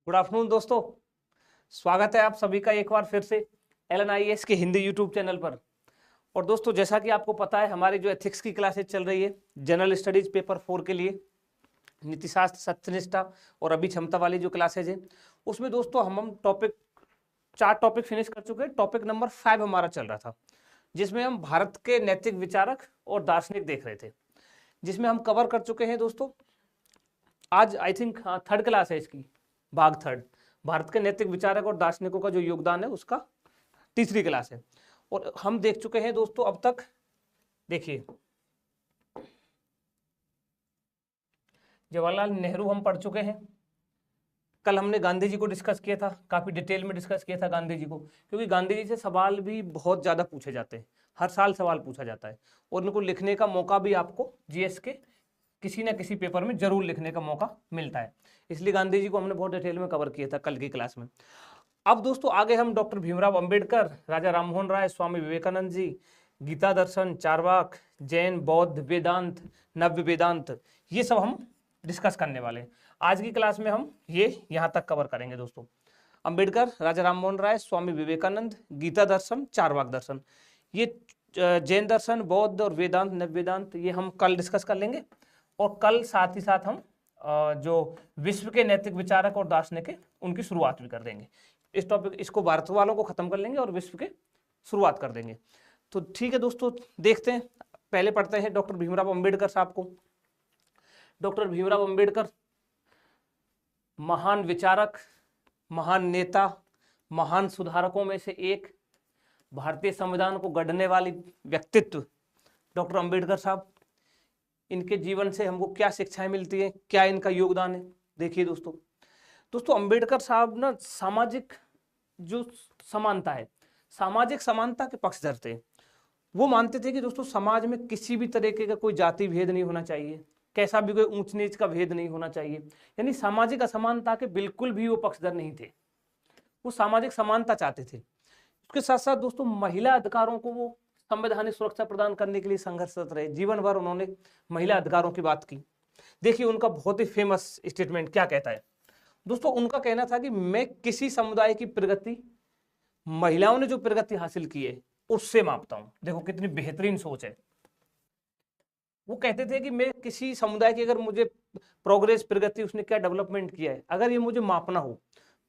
Good afternoon दोस्तों। स्वागत है आप सभी का एक बार फिर से LNIS के हिंदी यूट्यूब चैनल पर। और दोस्तों, जैसा कि आपको पता है, हमारी जो एथिक्स की क्लासेज चल रही है जनरल स्टडीज पेपर 4 के लिए, नीतिशास्त्र, सत्यनिष्ठा और अभिक्षमता वाली जो क्लासेज है, उसमें दोस्तों हम टॉपिक 4 टॉपिक फिनिश कर चुके हैं। टॉपिक नंबर 5 हमारा चल रहा था, जिसमें हम भारत के नैतिक विचारक और दार्शनिक देख रहे थे, जिसमें हम कवर कर चुके हैं दोस्तों। आज आई थिंक थर्ड क्लास है इसकी, भाग थर्ड, भारत के नैतिक विचारक और दार्शनिकों का जो योगदान है उसका तीसरी क्लास है। और हम देख चुके हैं दोस्तों अब तक, देखिए, जवाहरलाल नेहरू हम पढ़ चुके हैं। कल हमने गांधी जी को डिस्कस किया था, काफी डिटेल में डिस्कस किया था गांधी जी को, क्योंकि गांधी जी से सवाल भी बहुत ज्यादा पूछे जाते हैं, हर साल सवाल पूछा जाता है और उनको लिखने का मौका भी आपको जीएस के किसी ना किसी पेपर में जरूर लिखने का मौका मिलता है। इसलिए गांधी जी को हमने बहुत डिटेल में कवर किया था कल की क्लास में। अब दोस्तों आगे हम डॉक्टर भीमराव अंबेडकर, राजा राममोहन राय, स्वामी विवेकानंद जी, गीता दर्शन, चारवाक, जैन, बौद्ध, वेदांत, नव्य वेदांत, ये सब हम डिस्कस करने वाले हैं। आज की क्लास में हम ये यहाँ तक कवर करेंगे दोस्तों। अंबेडकर, राजा राममोहन राय, स्वामी विवेकानंद, गीता दर्शन, चारवाक दर्शन, ये जैन दर्शन, बौद्ध और वेदांत, नव्य वेदांत, ये हम कल डिस्कस कर लेंगे। और कल साथ ही साथ हम जो विश्व के नैतिक विचारक और दार्शनिक है उनकी शुरुआत भी कर देंगे। इस टॉपिक, इसको भारत वालों को खत्म कर लेंगे और विश्व के शुरुआत कर देंगे। तो ठीक है दोस्तों, देखते हैं। पहले पढ़ते हैं डॉक्टर भीमराव अंबेडकर साहब को। डॉक्टर भीमराव अंबेडकर महान विचारक, महान नेता, महान सुधारकों में से एक, भारतीय संविधान को गढ़ने वाली व्यक्तित्व डॉक्टर अंबेडकर साहब। इनके जीवन से हमको क्या शिक्षाएं मिलती हैं, क्या इनका योगदान है, देखिए दोस्तों। दोस्तों अंबेडकर साहब ना सामाजिक जो समानता है, सामाजिक समानता के पक्षधर थे। वो मानते थे कि दोस्तों समाज में किसी भी तरीके का कोई जाति भेद नहीं होना चाहिए, कैसा भी कोई ऊंच नीच का भेद नहीं होना चाहिए, यानी सामाजिक असमानता के बिल्कुल भी वो पक्षधर नहीं थे। वो सामाजिक समानता चाहते थे। उसके साथ साथ दोस्तों महिला अधिकारों को वो संवैधानिक सुरक्षा प्रदान करने के लिए संघर्षरत रहे। जीवन भर उन्होंने महिला अधिकारों की बात की। देखिए उनका बहुत ही फेमस स्टेटमेंट क्या कहता है दोस्तों। उनका कहना था कि मैं किसी समुदाय की प्रगति, महिलाओं ने जो प्रगति हासिल की है उससे मापता हूं। देखो कितनी बेहतरीन सोच है। वो कहते थे कि मैं किसी समुदाय की, अगर मुझे प्रोग्रेस, प्रगति, उसने क्या डेवलपमेंट किया है, अगर ये मुझे मापना हो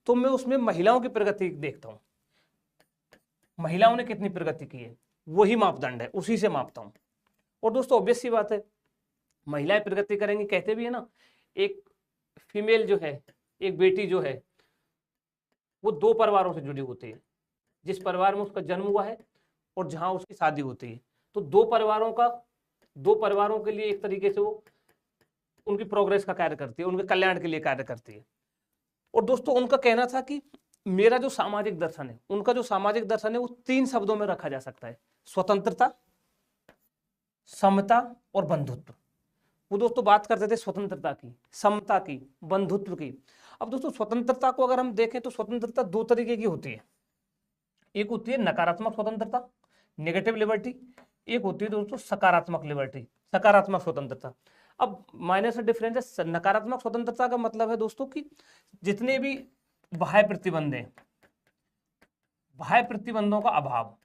तो मैं उसमें महिलाओं की प्रगति देखता हूं। महिलाओं ने कितनी प्रगति की है, वही मापदंड है, उसी से मापता हूं। और दोस्तों ऑब्वियस सी बात है, महिलाएं प्रगति करेंगी, कहते भी है ना, एक फीमेल जो है, एक बेटी जो है, वो 2 परिवारों से जुड़ी होती है। जिस परिवार में उसका जन्म हुआ है और जहां उसकी शादी होती है, तो 2 परिवारों के लिए एक तरीके से वो उनकी प्रोग्रेस का कार्य करती है, उनके कल्याण के लिए कार्य करती है। और दोस्तों उनका कहना था कि मेरा जो सामाजिक दर्शन है, उनका जो सामाजिक दर्शन है वो 3 शब्दों में रखा जा सकता है: स्वतंत्रता, समता और बंधुत्व। वो दोस्तों बात करते थे स्वतंत्रता की, समता की, बंधुत्व की। अब दोस्तों स्वतंत्रता को अगर हम देखें तो स्वतंत्रता 2 तरीके की होती है। एक होती है नकारात्मक स्वतंत्रता, नेगेटिव लिबर्टी। एक होती है दोस्तों सकारात्मक लिबर्टी, सकारात्मक स्वतंत्रता। अब माइनर सा डिफरेंस है। नकारात्मक स्वतंत्रता का मतलब है दोस्तों कि जितने भी बाह्य प्रतिबंध हैं, बाह्य प्रतिबंधों का अभाव,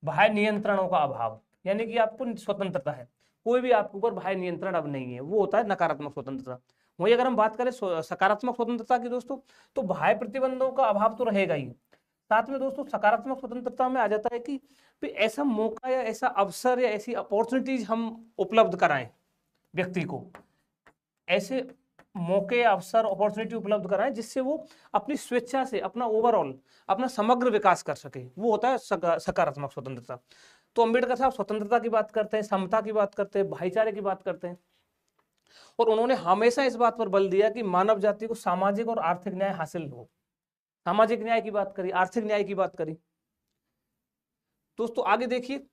बाह्य नियंत्रणों का अभाव, यानी कि आपको स्वतंत्रता है, कोई भी आपके ऊपर बाह्य नियंत्रण अब नहीं है, वो होता है नकारात्मक स्वतंत्रता। वही अगर हम बात करें सकारात्मक स्वतंत्रता की दोस्तों, तो बाह्य प्रतिबंधों का अभाव तो रहेगा ही, साथ में दोस्तों सकारात्मक स्वतंत्रता में आ जाता है कि ऐसा मौका या ऐसा अवसर या ऐसी अपॉर्चुनिटीज हम उपलब्ध कराएं व्यक्ति को, ऐसे मौके, अवसर, अपॉर्चुनिटी उपलब्ध कराएं जिससे वो अपनी स्वेच्छा से अपना ओवरऑल, अपना समग्र विकास कर सके। वो होता है सकारात्मक स्वतंत्रता। तो अंबेडकर साहब स्वतंत्रता की बात करते हैं, समता की बात करते हैं, भाईचारे की बात करते हैं। और उन्होंने हमेशा इस बात पर बल दिया कि मानव जाति को सामाजिक और आर्थिक न्याय हासिल हो। सामाजिक न्याय की बात करी, आर्थिक न्याय की बात करी। दोस्तों आगे देखिए,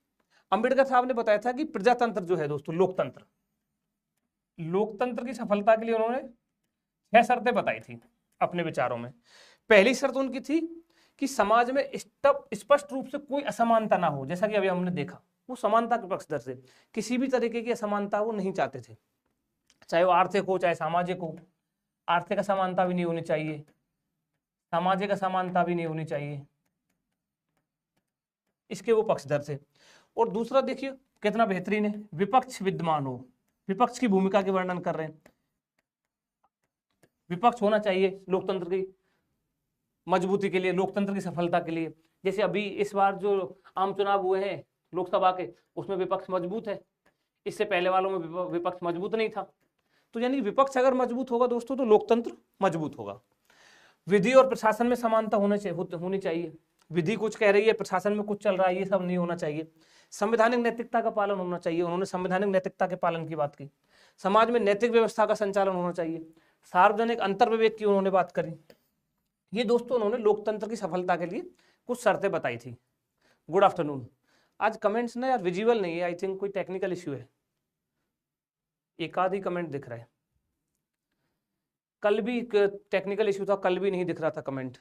अंबेडकर साहब ने बताया था कि प्रजातंत्र जो है दोस्तों, लोकतंत्र, लोकतंत्र की सफलता के लिए उन्होंने 6 शर्तें बताई थी अपने विचारों में। पहली शर्त उनकी थी कि समाज में स्पष्ट रूप से कोई असमानता ना हो। जैसा कि अभी हमने देखा, वो समानता के पक्षधर से, किसी भी तरीके की असमानता वो नहीं चाहते थे, चाहे वो आर्थिक हो चाहे सामाजिक हो। आर्थिक असमानता भी नहीं होनी चाहिए, सामाजिक असमानता भी नहीं होनी चाहिए, इसके वो पक्षधर थे। और दूसरा देखिए कितना बेहतरीन है, विपक्ष विद्यमान हो, विपक्ष की भूमिका के वर्णन कर रहे हैं। विपक्ष होना चाहिए लोकतंत्र की मजबूती के लिए, लोकतंत्र की सफलता के लिए। जैसे अभी इस बार जो आम चुनाव हुए हैं लोकसभा के, उसमें विपक्ष मजबूत है, इससे पहले वालों में विपक्ष मजबूत नहीं था। तो यानी विपक्ष अगर मजबूत होगा दोस्तों तो लोकतंत्र मजबूत होगा। विधि और प्रशासन में समानता होनी चाहिए। विधि कुछ कह रही है, प्रशासन में कुछ चल रहा है, ये सब नहीं होना चाहिए। संवैधानिक नैतिकता का पालन होना चाहिए, उन्होंने संवैधानिक नैतिकता के पालन की बात की। समाज में नैतिक व्यवस्था का संचालन होना चाहिए। सार्वजनिक अंतर्विवेक की उन्होंने बात करी। ये दोस्तों उन्होंने लोकतंत्र की सफलता के लिए कुछ शर्तें बताई थी। Good afternoon. आज कमेंट्स ना यार विजिबल नहीं है, आई थिंक कोई टेक्निकल इश्यू है, एक आध ही कमेंट दिख रहा है। कल भी टेक्निकल इश्यू था, कल भी नहीं दिख रहा था कमेंट।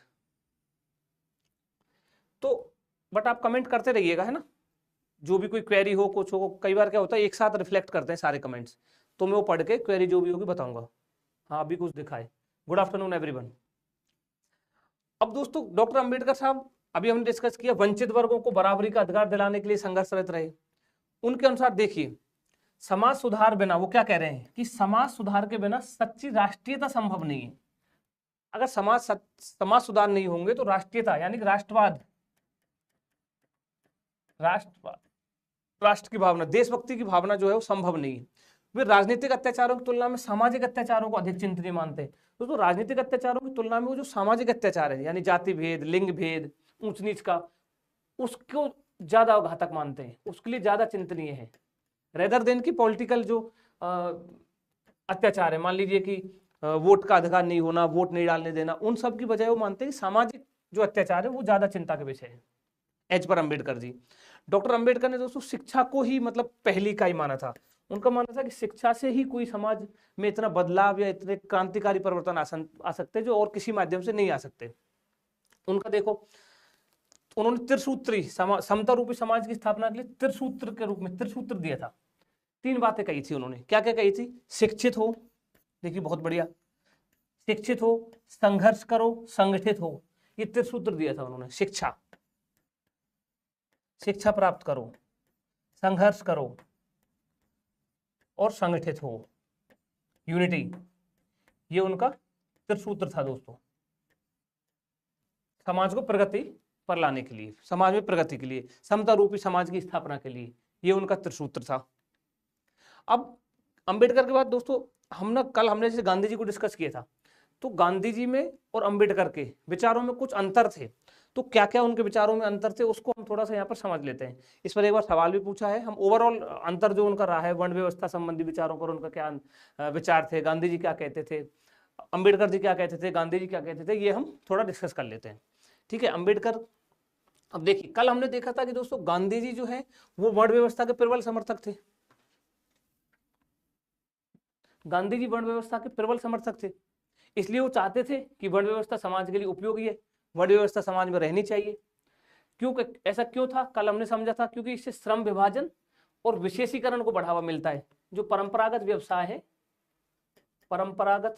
तो बट आप कमेंट करते रहिएगा, है ना, जो भी कोई क्वेरी हो कुछ हो। कई बार क्या होता है एक साथ रिफ्लेक्ट करते हैं सारे कमेंट्स, तो मैं वो पढ़ के क्वेरी जो भी होगी बताऊंगा। हाँ अभी कुछ दिखा है। Good afternoon everyone. अब दोस्तों डॉक्टर अंबेडकर साहब, अभी हमने डिस्कस किया वंचित वर्गों को बराबरी का अधिकार दिलाने के लिए संघर्षरत रहे। उनके अनुसार देखिए समाज सुधार बिना, वो क्या कह रहे हैं कि समाज सुधार के बिना सच्ची राष्ट्रीयता संभव नहीं है। अगर समाज सुधार नहीं होंगे तो राष्ट्रीयता यानी कि राष्ट्रवाद, राष्ट्र की भावना, देशभक्ति की भावना जो है वो संभव नहीं है। वे राजनीतिक अत्याचारों की तुलना में सामाजिक अत्याचारों को अधिक चिंतनीय मानते हैं। दोस्तों राजनीतिक अत्याचारों की तुलना में वो जो सामाजिक अत्याचार है यानी जाति भेद, लिंग भेद, ऊंच नीच का, उसको ज्यादा घातक मानते हैं, उसके लिए ज्यादा चिंतनीय है रेदर देन की पॉलिटिकल जो अत्याचार है। मान लीजिए कि वोट का अधिकार नहीं होना, वोट नहीं डालने देना, उन सब की बजाय वो मानते हैं कि सामाजिक जो अत्याचार है वो ज्यादा चिंता के विषय है। एच पर अंबेडकर जी, डॉक्टर अंबेडकर ने दोस्तों शिक्षा को ही मतलब पहली इकाई माना था। उनका मानना था कि शिक्षा से ही कोई समाज में इतना बदलाव या इतने क्रांतिकारी परिवर्तन आ सकते जो और किसी माध्यम से नहीं आ सकते। उनका देखो उन्होंने त्रिसूत्री समता रूपी समाज की स्थापना के लिए त्रिसूत्र के रूप में त्रिसूत्र दिया था। 3 बातें कही थी उन्होंने। क्या क्या कही थी? शिक्षित हो, देखिए बहुत बढ़िया, शिक्षित हो, संघर्ष करो, संगठित हो, ये त्रिसूत्र दिया था उन्होंने। शिक्षा प्राप्त करो, संघर्ष करो और संगठित हो, यूनिटी, ये उनका त्रिसूत्र था दोस्तों। समाज को प्रगति पर लाने के लिए, समाज में प्रगति के लिए, समता रूपी समाज की स्थापना के लिए, ये उनका त्रिसूत्र था। अब अंबेडकर के बाद दोस्तों हमने जैसे गांधी जी को डिस्कस किया था, तो गांधी जी में और अंबेडकर के विचारों में कुछ अंतर थे। तो क्या क्या उनके विचारों में अंतर थे उसको हम थोड़ा सा यहाँ पर समझ लेते हैं। इस पर एक बार सवाल भी पूछा है, हम ओवरऑल अंतर जो उनका रहा है वर्ण व्यवस्था संबंधी विचारों पर उनका क्या विचार थे, गांधी जी क्या कहते थे, अंबेडकर जी क्या कहते थे, गांधी जी क्या कहते थे, ये हम थोड़ा डिस्कस कर लेते हैं। ठीक है। अंबेडकर, अब देखिए कल हमने देखा था कि दोस्तों गांधी जी जो है वो वर्ण व्यवस्था के प्रबल समर्थक थे। गांधी जी वर्ण व्यवस्था के प्रबल समर्थक थे, इसलिए वो चाहते थे कि वर्ण व्यवस्था समाज के लिए उपयोगी है, वर्ण व्यवस्था समाज में रहनी चाहिए। ऐसा क्यों था? कल हमने समझा था क्योंकि इससे श्रम विभाजन और विशेषीकरण को बढ़ावा मिलता है। जो परंपरागत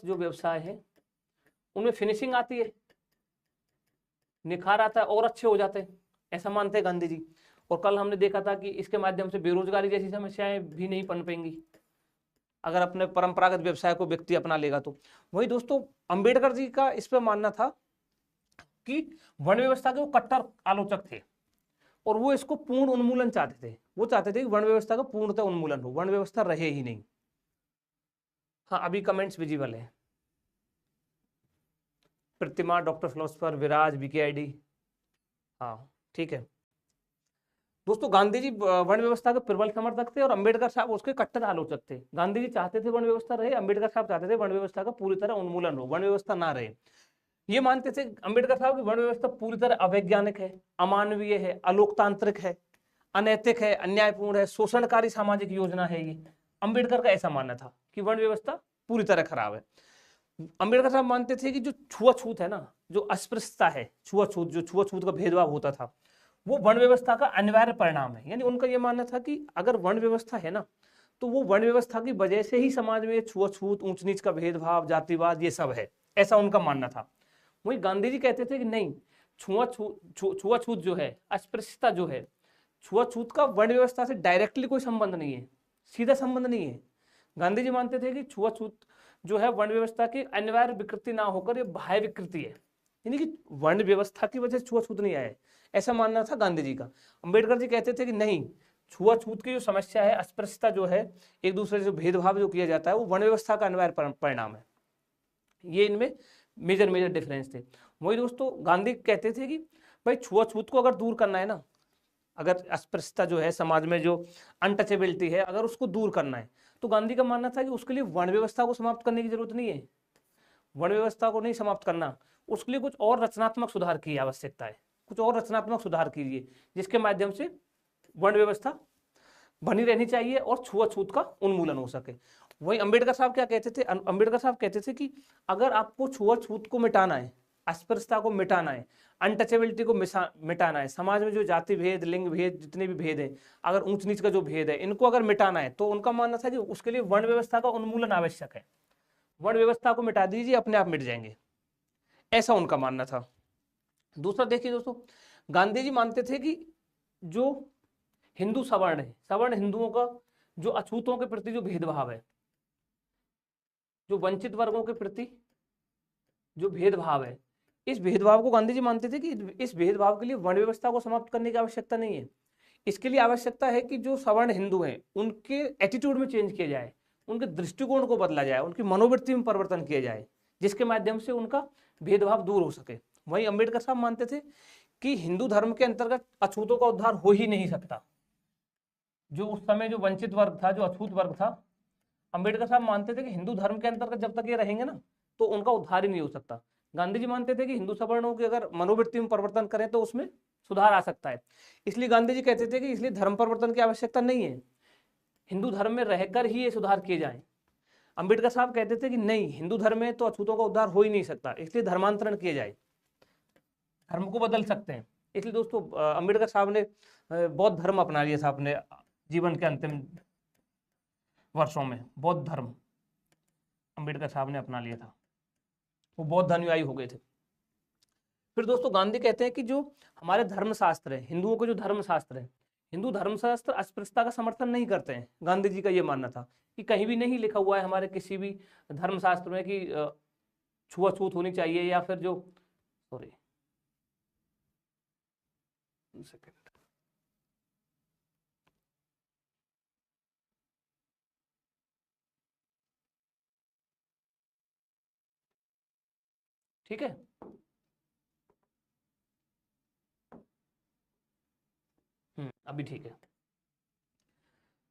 जो व्यवसाय है उनमें फिनिशिंग आती है, निखार आता है और अच्छे हो जाते हैं, ऐसा मानते हैं गांधी जी। और कल हमने देखा था कि इसके माध्यम से बेरोजगारी जैसी समस्याएं भी नहीं पनपेंगी अगर अपने परंपरागत व्यवसाय को व्यक्ति अपना लेगा तो। वही दोस्तों अंबेडकर जी का इस पर मानना था कि वर्ण व्यवस्था के वो कट्टर आलोचक थे और वो इसको पूर्ण उन्मूलन चाहते थे। वो चाहते थे कि वर्ण व्यवस्था का पूर्णतः उन्मूलन हो, वर्ण व्यवस्था रहे ही नहीं। हाँ अभी कमेंट्स विजिबल है। प्रतिमा, डॉक्टर फिलोसफर, विराज, बीकेआईडी, हाँ ठीक है। दोस्तों गांधी जी वर्ण व्यवस्था के प्रबल समर्थक थे और अंबेडकर साहब उसके कट्टर आलोचक थे। गांधी जी चाहते थे वर्ण व्यवस्था रहे, अंबेडकर साहब चाहते थे वर्ण व्यवस्था का पूरी तरह उन्मूलन हो, वर्ण व्यवस्था ना रहे। ये मानते थे अंबेडकर साहब की वर्ण व्यवस्था पूरी तरह अवैज्ञानिक है, अमानवीय है, अलोकतांत्रिक है, अनैतिक है, अन्यायपूर्ण है, शोषणकारी सामाजिक योजना है। ये अंबेडकर का ऐसा मानना था कि वर्ण व्यवस्था पूरी तरह खराब है। अंबेडकर साहब मानते थे कि जो छुआछूत है ना, जो अस्पृश्यता है, छुआछूत का भेदभाव होता था, वो वर्ण व्यवस्था का अनिवार्य परिणाम है। यानी उनका यह मानना था कि अगर वर्ण व्यवस्था है ना तो वो वर्ण व्यवस्था की वजह से ही समाज में छुआछूत, ऊंच नीच का भेदभाव, जातिवाद, ये सब है, ऐसा उनका मानना था। वही गांधी जी कहते थे कि नहीं, छुआछूत जो है, अस्पृश्यता जो है, छुआछूत का वर्ण व्यवस्था से डायरेक्टली कोई संबंध नहीं है, सीधा संबंध नहीं है। गांधी जी मानते थे कि छुआछूत जो है वर्ण व्यवस्था की अनिवार्य विकृति ना होकर ये बाह्य विकृति है, यानी कि वर्ण व्यवस्था की वजह से छुआछूत नहीं आया है, ऐसा मानना था गांधी जी का। अंबेडकर जी कहते थे कि नहीं, छुआछूत की जो समस्या है, अस्पृश्यता जो है, एक दूसरे से भेदभाव जो किया जाता है, वो वर्ण व्यवस्था का अनिवार्य परिणाम है। ये इनमें मेजर डिफरेंस थे। वही दोस्तों गांधी कहते थे कि भाई छुआछूत को अगर दूर करना है ना, अगर अस्पृश्यता जो है समाज में, जो अनटचेबिलिटी है, अगर उसको दूर करना है, तो गांधी का मानना था कि उसके लिए वर्ण व्यवस्था को समाप्त करने की जरूरत नहीं है, वर्ण व्यवस्था को नहीं समाप्त करना, उसके लिए कुछ और रचनात्मक सुधार की आवश्यकता है, कुछ और रचनात्मक सुधार कीजिए जिसके माध्यम से वर्ण व्यवस्था बनी रहनी चाहिए और छुआछूत का उन्मूलन हो सके। वही अंबेडकर साहब क्या कहते थे, अंबेडकर साहब कहते थे कि अगर आपको छुआछूत को मिटाना है, अस्पृश्यता को मिटाना है, अनटचेबिलिटी को मिटाना है, समाज में जो जाति भेद, लिंग भेद, जितने भी भेद है, अगर ऊंच नीच का जो भेद है, इनको अगर मिटाना है, तो उनका मानना था कि उसके लिए वर्ण व्यवस्था का उन्मूलन आवश्यक है, वर्ण व्यवस्था को मिटा दीजिए, अपने आप मिट जाएंगे, ऐसा उनका मानना था। दूसरा देखिए दोस्तों, गांधी जी मानते थे कि जो हिंदू सवर्ण है, सवर्ण हिंदुओं का जो अछूतों के प्रति जो भेदभाव है, जो वंचित वर्गों के प्रति जो भेदभाव है, इस भेदभाव को गांधी जी मानते थे कि इस भेदभाव के लिए वर्ण व्यवस्था को समाप्त करने की आवश्यकता नहीं है, इसके लिए आवश्यकता है कि जो सवर्ण हिंदू हैं उनके एटीट्यूड में चेंज किया जाए, उनके दृष्टिकोण को बदला जाए, उनकी मनोवृत्ति में परिवर्तन किया जाए, जिसके माध्यम से उनका भेदभाव दूर हो सके। वहीं अंबेडकर साहब मानते थे कि हिंदू धर्म के अंतर्गत अछूतों का उद्धार हो ही नहीं सकता। जो उस समय जो वंचित वर्ग था, जो अछूत वर्ग था, अंबेडकर साहब मानते थे कि हिंदू धर्म के अंतर्गत जब तक ये रहेंगे ना, तो उनका उद्धार ही नहीं हो सकता। गांधी जी मानते थे कि हिंदू सवर्णों की अगर मनोवृत्ति में परिवर्तन करें तो उसमें सुधार आ सकता है। इसलिए गांधी जी कहते थे कि इसलिए धर्म परिवर्तन की आवश्यकता नहीं है, हिंदू धर्म में रहकर ही ये सुधार किए जाए। अंबेडकर साहब कहते थे कि नहीं, हिंदू धर्म में तो अछूतों का उद्धार हो ही नहीं सकता, इसलिए धर्मांतरण किए जाए, धर्म को बदल सकते हैं। इसलिए दोस्तों अंबेडकर साहब ने बौद्ध धर्म अपना लिया था अपने जीवन के अंतिम वर्षों में। बौद्ध धर्म अंबेडकर साहब ने अपना लिया था, वो बौद्ध अनुयायी हो गए थे। फिर दोस्तों गांधी कहते हैं कि जो हमारे धर्मशास्त्र है, हिंदुओं के जो धर्मशास्त्र है, हिंदू धर्मशास्त्र अस्पृश्यता का समर्थन नहीं करते हैं। गांधी जी का ये मानना था कि कहीं भी नहीं लिखा हुआ है हमारे किसी भी धर्मशास्त्र में कि छुआछूत होनी चाहिए, या फिर जो सॉरी सेकेंड, ठीक है, अभी ठीक है।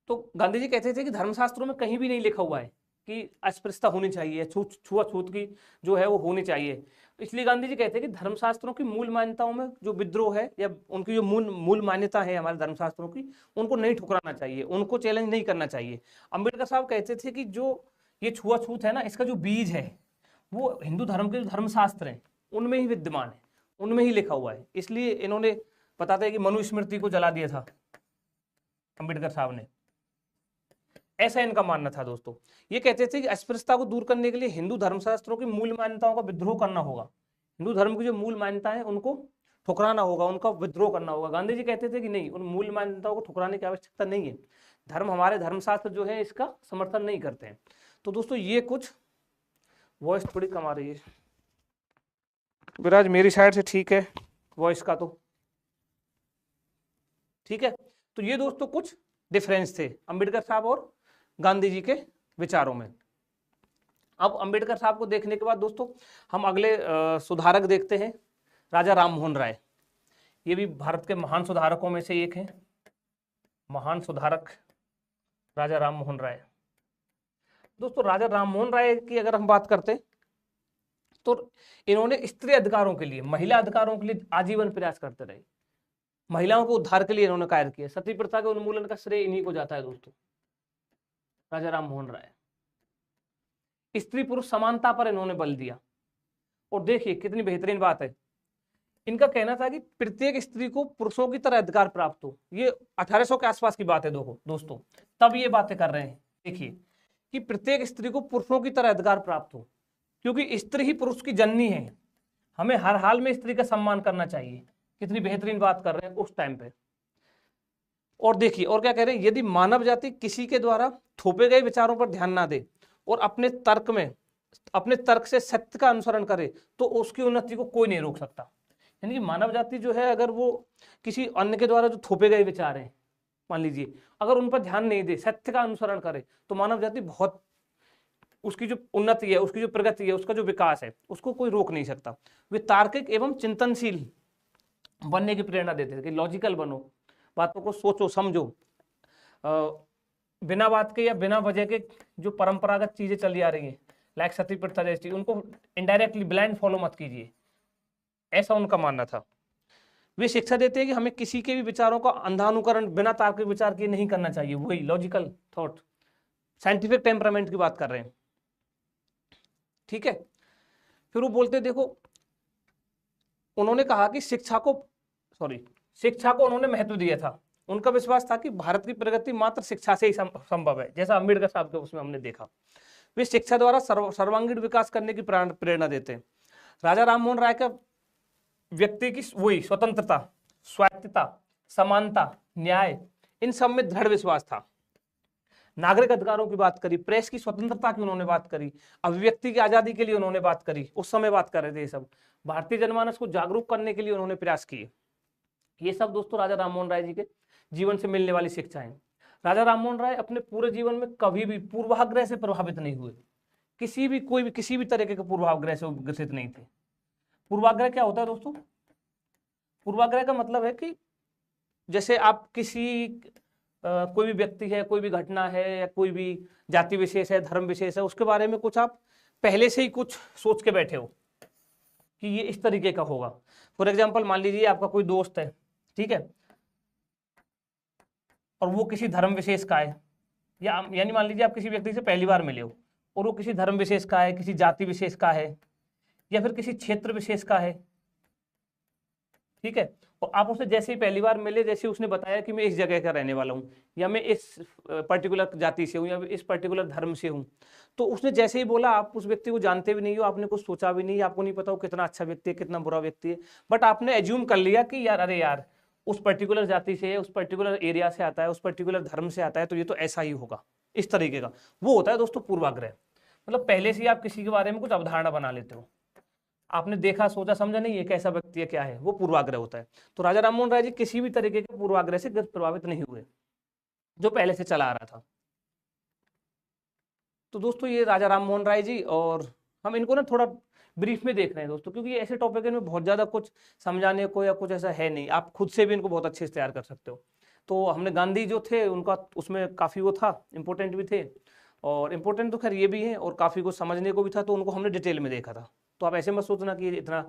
तो गांधी जी कहते थे कि धर्मशास्त्रों में कहीं भी नहीं लिखा हुआ है कि अस्पृश्यता होनी चाहिए, छुआछूत की जो है वो होनी चाहिए। इसलिए गांधी जी कहते हैं कि धर्मशास्त्रों की मूल मान्यताओं में जो विद्रोह है, या उनकी जो मूल मान्यता है हमारे धर्मशास्त्रों की, उनको नहीं ठुकराना चाहिए, उनको चैलेंज नहीं करना चाहिए। अंबेडकर साहब कहते थे कि जो ये छुआछूत है ना, इसका जो बीज है वो हिंदू धर्म के जो धर्मशास्त्र हैं उनमें ही विद्यमान है, उनमें ही लिखा हुआ है। इसलिए इन्होंने बताते हैं कि मनुस्मृति को जला दिया था अंबेडकर साहब ने, ऐसा इनका मानना था दोस्तों। ये कहते थे कि अस्पृश्यता को दूर करने के लिए हिंदू धर्मशास्त्रों की मूल मान्यताओं का विद्रोह करना होगा, हिंदू धर्म की जो मूल मान्यताएं हैं उनको ठुकराना होगा, उनका विद्रोह करना होगा। गांधी जी कहते थे कि नहीं, उन मूल मान्यताओं को ठुकराने की आवश्यकता नहीं है, धर्म, हमारे धर्मशास्त्र जो है इसका समर्थन नहीं करते हैं। तो दोस्तों ये कुछ, वॉइस थोड़ी कम आ रही है विराज, मेरी साइड से ठीक है वॉइस का, तो ठीक है। तो ये दोस्तों कुछ डिफरेंस थे अंबेडकर साहब और गांधी जी के विचारों में। अब अंबेडकर साहब को देखने के बाद दोस्तों हम अगले सुधारक देखते हैं, राजा राम मोहन राय। ये भी भारत के महान सुधारकों में से एक हैं, महान सुधारक राजा राम मोहन राय। दोस्तों राजा राम मोहन राय की अगर हम बात करते तो इन्होंने स्त्री अधिकारों के लिए, महिला अधिकारों के लिए आजीवन प्रयास करते रहे, महिलाओं के उद्धार के लिए इन्होंने कार्य किया। सती प्रथा के उन्मूलन का श्रेय इन्हीं को जाता है दोस्तों, राजा राम मोहन राय। स्त्री पुरुष समानता पर इन्होंने बल दिया। और देखिए कितनी बेहतरीन बात है, इनका कहना था कि प्रत्येक स्त्री को पुरुषों की तरह अधिकार प्राप्त हो। ये 1800 के आसपास की बात है दोस्तों, तब ये बातें कर रहे हैं। देखिए कि प्रत्येक स्त्री को पुरुषों की तरह अधिकार प्राप्त हो, क्योंकि स्त्री ही पुरुष की जननी है। हमें हर हाल में स्त्री का सम्मान करना चाहिए। कितनी बेहतरीन बात कर रहे हैं उस टाइम पे। और देखिए और क्या कह रहे हैं, यदि मानव जाति किसी के द्वारा थोपे गए विचारों पर ध्यान ना दे और अपने तर्क से सत्य का अनुसरण करे तो उसकी उन्नति को कोई नहीं रोक सकता। यानी कि मानव जाति जो है, अगर वो किसी अन्य के द्वारा जो थोपे गए विचार हैं, मान लीजिए, अगर उन पर ध्यान नहीं दे, सत्य का अनुसरण करे, तो मानव जाति बहुत, उसकी जो उन्नति है, उसकी जो प्रगति है, उसका जो विकास है, उसको कोई रोक नहीं सकता। वे तार्किक एवं चिंतनशील बनने की प्रेरणा देते थे कि लॉजिकल बनो, बातों को सोचो समझो, बिना बात के या बिना वजह के जो परंपरागत चीजें चली आ रही हैं, लाइक सती प्रथा जैसी, उनको इनडायरेक्टली ब्लाइंड फॉलो मत कीजिए, ऐसा उनका मानना था। वे शिक्षा देते हैं कि हमें किसी के भी विचारों का अंधानुकरण बिना तार्किक विचार किए नहीं करना चाहिए। वही लॉजिकल थॉट, साइंटिफिक टेम्परामेंट की बात कर रहे हैं, ठीक है। फिर वो बोलते, देखो उन्होंने कहा कि शिक्षा को उन्होंने महत्व दिया था। उनका विश्वास था कि भारत की प्रगति मात्र शिक्षा से ही संभव है, जैसा अम्बेडकर साहब के उसमें हमने देखा। वे शिक्षा द्वारा सर्वांगीण विकास करने की प्रेरणा देते हैं। राजा राममोहन राय का व्यक्ति की वही स्वतंत्रता, स्वायत्तता, समानता, न्याय, इन सब में दृढ़ विश्वास था। नागरिक अधिकारों की बात करी, प्रेस की स्वतंत्रता की उन्होंने बात करी, अभिव्यक्ति की आजादी के लिए उन्होंने बात करी, उस समय बात कर रहे थे ये सब। भारतीय जनमानस को जागरूक करने के लिए उन्होंने प्रयास किए। ये सब दोस्तों राजा राममोहन राय जी के जीवन से मिलने वाली शिक्षाएं। राजा राममोहन राय अपने पूरे जीवन में कभी भी पूर्वाग्रह से प्रभावित नहीं हुए, किसी भी तरीके के पूर्वाग्रह से ग्रसित नहीं थे। पूर्वाग्रह क्या होता है दोस्तों? पूर्वाग्रह का मतलब है कि जैसे आप कोई भी व्यक्ति है, कोई भी घटना है, या कोई भी जाति विशेष है, धर्म विशेष है, उसके बारे में कुछ आप पहले से ही कुछ सोच के बैठे हो कि ये इस तरीके का होगा। फॉर एग्जाम्पल, मान लीजिए आपका कोई दोस्त है, ठीक है, और वो किसी धर्म विशेष का है, या यानी मान लीजिए आप किसी व्यक्ति से पहली बार मिले हो और वो किसी धर्म विशेष का है, किसी जाति विशेष का है, या फिर किसी क्षेत्र विशेष का है, ठीक है, और आप उससे जैसे ही पहली बार मिले, जैसे उसने बताया कि मैं इस जगह का रहने वाला हूँ, या मैं इस पर्टिकुलर जाति से हूँ, या इस पर्टिकुलर धर्म से हूँ, तो उसने जैसे ही बोला, आप उस व्यक्ति को जानते भी नहीं हो, आपने कुछ सोचा भी नहीं, आपको नहीं पता वो कितना अच्छा व्यक्ति है, कितना बुरा व्यक्ति है, बट आपने एज्यूम कर लिया कि यार अरे यार उस पर्टिकुलर जाति से, उस पर्टिकुलर एरिया से आता है, उस पर्टिकुलर धर्म से आता है, तो ये तो ऐसा ही होगा, इस तरीके का। वो होता है दोस्तों पूर्वाग्रह। मतलब पहले से ही आप किसी के बारे में कुछ अवधारणा बना लेते हो, आपने देखा सोचा समझा नहीं है कैसा व्यक्ति है, क्या है, वो पूर्वाग्रह होता है। तो राजा राममोहन राय जी किसी भी तरीके के पूर्वाग्रह से प्रभावित नहीं हुए, जो पहले से चला आ रहा था। तो दोस्तों ये राजा राममोहन राय जी, और हम इनको ना थोड़ा ब्रीफ में देख रहे हैं दोस्तों, क्योंकि ये ऐसे टॉपिक में बहुत ज़्यादा कुछ समझाने को या कुछ ऐसा है नहीं, आप खुद से भी इनको बहुत अच्छे से तैयार कर सकते हो। तो हमने गांधी जो थे उनका उसमें काफ़ी वो था, इम्पोर्टेंट भी थे, और इम्पोर्टेंट तो खैर ये भी है, और काफ़ी कुछ समझने को भी था, तो उनको हमने डिटेल में देखा था। तो आप ऐसे मत सोचना कि इतना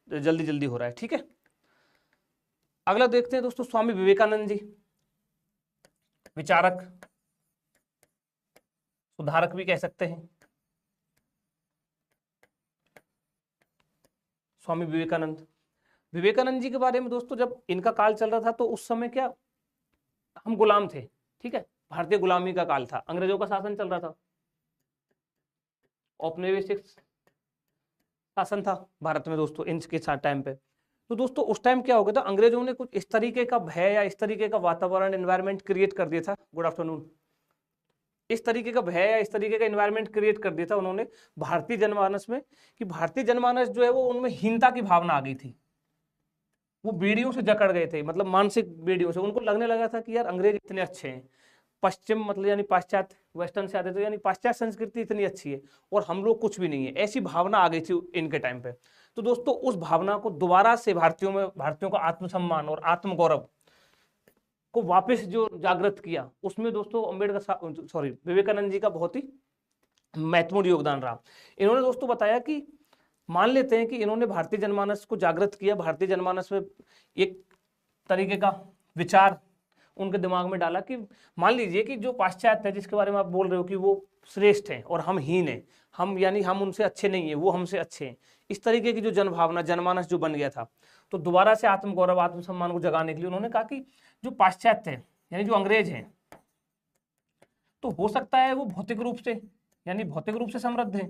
जल्दी जल्दी हो रहा है, ठीक है। अगला देखते हैं दोस्तों, स्वामी विवेकानंद जी, विचारक, सुधारक भी कह सकते हैं। स्वामी विवेकानंद जी के बारे में दोस्तों, जब इनका काल चल रहा था तो उस समय क्या, हम गुलाम थे, ठीक है, भारतीय गुलामी का काल था, अंग्रेजों का शासन चल रहा था, औपनिवेशिक शासन था भारत में दोस्तों इनके साथ टाइम पे। तो दोस्तों उस टाइम क्या हो गया था, अंग्रेजों ने कुछ इस तरीके का भय या इस तरीके का वातावरण, एनवायरनमेंट क्रिएट कर दिया था। Good afternoon. इस तरीके का भय या इस तरीके का एनवायरनमेंट क्रिएट कर दिया था उन्होंने भारतीय जनमानस में, कि भारतीय जनमानस जो है वो उनमें हीनता की भावना आ गई थी, वो बेड़ियों से जकड़ गए थे, मतलब मानसिक बेड़ियों से। उनको लगने लगा था कि यार अंग्रेज इतने अच्छे हैं, पश्चिम मतलब यानी पाश्चात्य, वेस्टर्न से आते थे, यानी पाश्चात्य संस्कृति इतनी अच्छी है और हम लोग कुछ भी नहीं है, ऐसी भावना आ गई थी इनके टाइम पे। तो दोस्तों उस भावना को दोबारा से भारतीयों का आत्मसम्मान और आत्मगौरव को वापस जो जागृत किया, उसमें दोस्तों विवेकानंद जी का बहुत ही महत्वपूर्ण योगदान रहा। इन्होंने दोस्तों बताया कि मान लेते हैं कि इन्होंने भारतीय जनमानस को जागृत किया, भारतीय जनमानस में एक तरीके का विचार उनके दिमाग में डाला कि मान लीजिए कि जो पाश्चात्य है जिसके बारे में आप बोल रहे हो कि वो श्रेष्ठ हैं और हम हीन हैं, हम यानी हम उनसे अच्छे नहीं है, वो हमसे अच्छे हैं, इस तरीके की जो जनभावना जनमानस जो बन गया था, तो दोबारा से आत्मगौरव आत्मसम्मान को जगाने के लिए उन्होंने कहा कि जो पाश्चात्य है यानी जो अंग्रेज हैं, तो हो सकता है वो भौतिक रूप से यानी भौतिक रूप से समृद्ध है,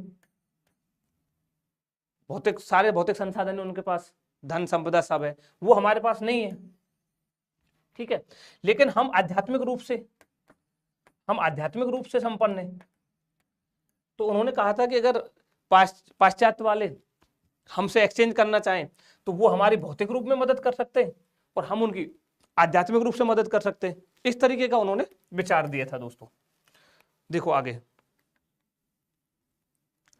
भौतिक सारे भौतिक संसाधन है उनके पास, धन संपदा सब है, वो हमारे पास नहीं है, ठीक है, लेकिन हम आध्यात्मिक रूप से संपन्न हैं। तो उन्होंने कहा था कि अगर पाश्चात्य वाले हमसे एक्सचेंज करना चाहें तो वो हमारी भौतिक रूप में मदद कर सकते हैं और हम उनकी आध्यात्मिक रूप से मदद कर सकते हैं। इस तरीके का उन्होंने विचार दिया था दोस्तों। देखो आगे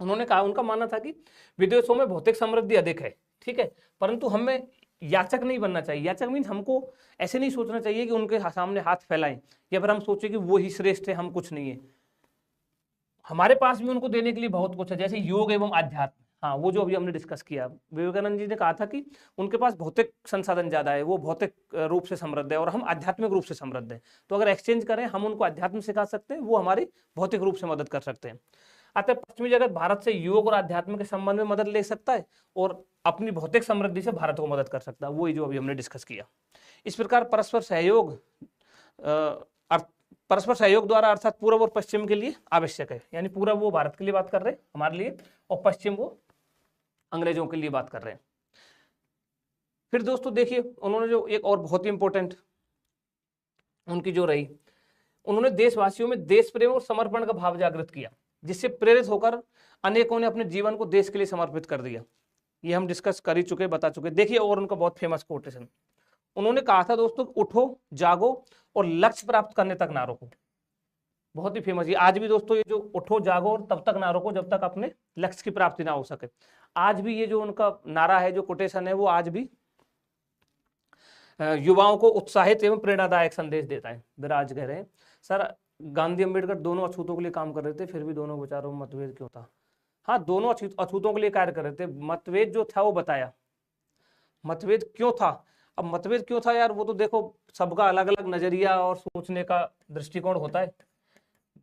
उन्होंने कहा, उनका मानना था कि विदेशों में भौतिक समृद्धि अधिक है, ठीक है, परंतु हमें याचक नहीं बनना चाहिए। याचक मीन्स हमको ऐसे नहीं सोचना चाहिए कि उनके सामने हाथ फैलाएं या फिर हम सोचे कि वो ही श्रेष्ठ है, हम कुछ नहीं है। हमारे पास भी उनको देने के लिए बहुत कुछ है, जैसे योग एवं आध्यात्म। हाँ, वो जो अभी हमने डिस्कस किया, विवेकानंद जी ने कहा था कि उनके पास भौतिक संसाधन ज्यादा है, वो भौतिक रूप से समृद्ध है और हम आध्यात्मिक रूप से समृद्ध हैं। तो अगर एक्सचेंज करें, हम उनको अध्यात्म सिखा सकते हैं, वो हमारी भौतिक रूप से मदद कर सकते हैं। अतः पश्चिमी जगत भारत से योग और आध्यात्म के संबंध में मदद ले सकता है और अपनी भौतिक समृद्धि से भारत को मदद कर सकता है, वही जो अभी हमने डिस्कस किया। इस प्रकार परस्पर सहयोग द्वारा अर्थात पूर्व और पश्चिम के लिए आवश्यक है, यानी पूर्व वो भारत के लिए बात कर रहे हैं हमारे लिए, और पश्चिम वो अंग्रेजों के लिए बात कर रहे हैं। फिर दोस्तों देखिए, उन्होंने जो एक और बहुत ही इंपॉर्टेंट उनकी जो रही, उन्होंने देशवासियों में देश प्रेम और समर्पण का भाव जागृत किया, जिससे प्रेरित होकर अनेकों ने अपने जीवन को देश के लिए समर्पित कर दिया। ये हम डिस्कस कर ही चुके, बता चुके। देखिए और उनका बहुत फेमस कोटेशन, उन्होंने कहा था दोस्तों, उठो जागो और लक्ष्य प्राप्त करने तक ना रुको। बहुत ही फेमस, ये आज भी दोस्तों, ये जो उठो जागो और तब तक ना रुको जब तक अपने लक्ष्य की प्राप्ति ना हो सके, आज भी ये जो उनका नारा है, जो कोटेशन है, वो आज भी युवाओं को उत्साहित एवं प्रेरणादायक संदेश देता है। विराज कह रहे हैं, सर गांधी अम्बेडकर दोनों अछूतों के लिए काम कर रहे थे, फिर भी दोनों विचारों में मतभेद क्यों था? हाँ, दोनों अछूतों के लिए कार्य कर रहे थे, मतभेद जो था वो बताया, मतभेद क्यों था। अब मतभेद क्यों था यार, वो तो देखो सबका अलग अलग नजरिया और सोचने का दृष्टिकोण होता है।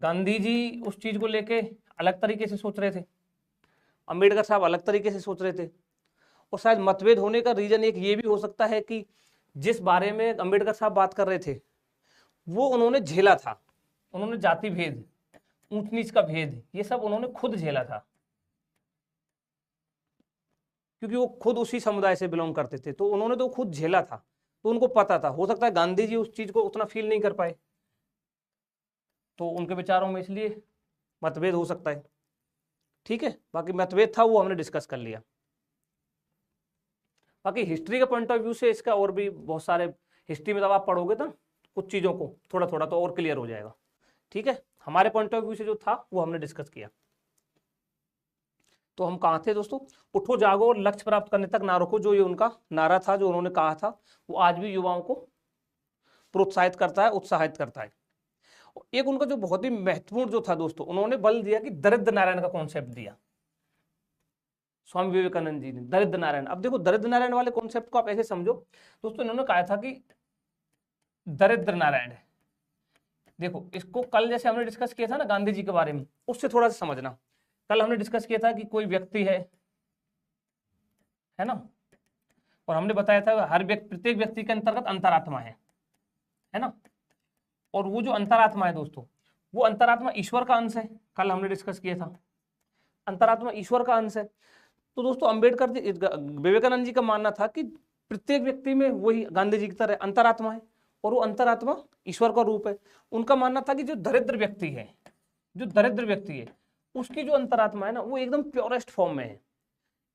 गांधी जी उस चीज को लेके अलग तरीके से सोच रहे थे, अम्बेडकर साहब अलग तरीके से सोच रहे थे, और शायद मतभेद होने का रीजन एक ये भी हो सकता है कि जिस बारे में अम्बेडकर साहब बात कर रहे थे वो उन्होंने झेला था, उन्होंने जाति भेद, ऊंच नीच का भेद, ये सब उन्होंने खुद झेला था, क्योंकि वो खुद उसी समुदाय से बिलोंग करते थे, तो उन्होंने तो खुद झेला था, तो उनको पता था। हो सकता है गांधी जी उस चीज को उतना फील नहीं कर पाए, तो उनके विचारों में इसलिए मतभेद हो सकता है, ठीक है। बाकी मतभेद था वो हमने डिस्कस कर लिया। बाकी हिस्ट्री के पॉइंट ऑफ व्यू से इसका और भी बहुत सारे, हिस्ट्री में जब आप पढ़ोगे तो कुछ चीजों को थोड़ा थोड़ा तो और क्लियर हो जाएगा, ठीक है। हमारे पॉइंट ऑफ व्यू से जो था वो हमने डिस्कस किया। तो हम कहाँ थे दोस्तों, उठो जागो और लक्ष्य प्राप्त करने तक ना रुको, जो ये उनका नारा था, जो उन्होंने कहा था, वो आज भी युवाओं को प्रोत्साहित करता है, उत्साहित करता है। एक उनका जो बहुत ही महत्वपूर्ण जो था दोस्तों, उन्होंने बल दिया कि दरिद्र नारायण का कॉन्सेप्ट दिया, स्वामी विवेकानंद जी ने, दरिद्र नारायण। अब देखो दरिद्र नारायण वाले कॉन्सेप्ट को आप ऐसे समझो दोस्तों, इन्होंने कहा था कि दरिद्र नारायण है, देखो इसको कल जैसे हमने डिस्कस किया था ना गांधी जी के बारे में, उससे थोड़ा सा समझना। कल हमने डिस्कस किया था कि कोई व्यक्ति है ना, और हमने बताया था हर व्यक्ति, प्रत्येक व्यक्ति के अंतर्गत अंतरात्मा है ना, और वो जो अंतरात्मा है दोस्तों, वो अंतरात्मा ईश्वर का अंश है, कल हमने डिस्कस किया था, अंतरात्मा ईश्वर का अंश है। तो दोस्तों अम्बेडकर जी, विवेकानंद जी का मानना था कि प्रत्येक व्यक्ति में वही गांधी जी की तरह अंतरात्मा है, और वो अंतरात्मा ईश्वर का रूप है। उनका मानना था कि जो दरिद्र व्यक्ति है, जो दरिद्र व्यक्ति है, उसकी जो अंतरात्मा है ना, वो एकदम प्योरेस्ट फॉर्म में है,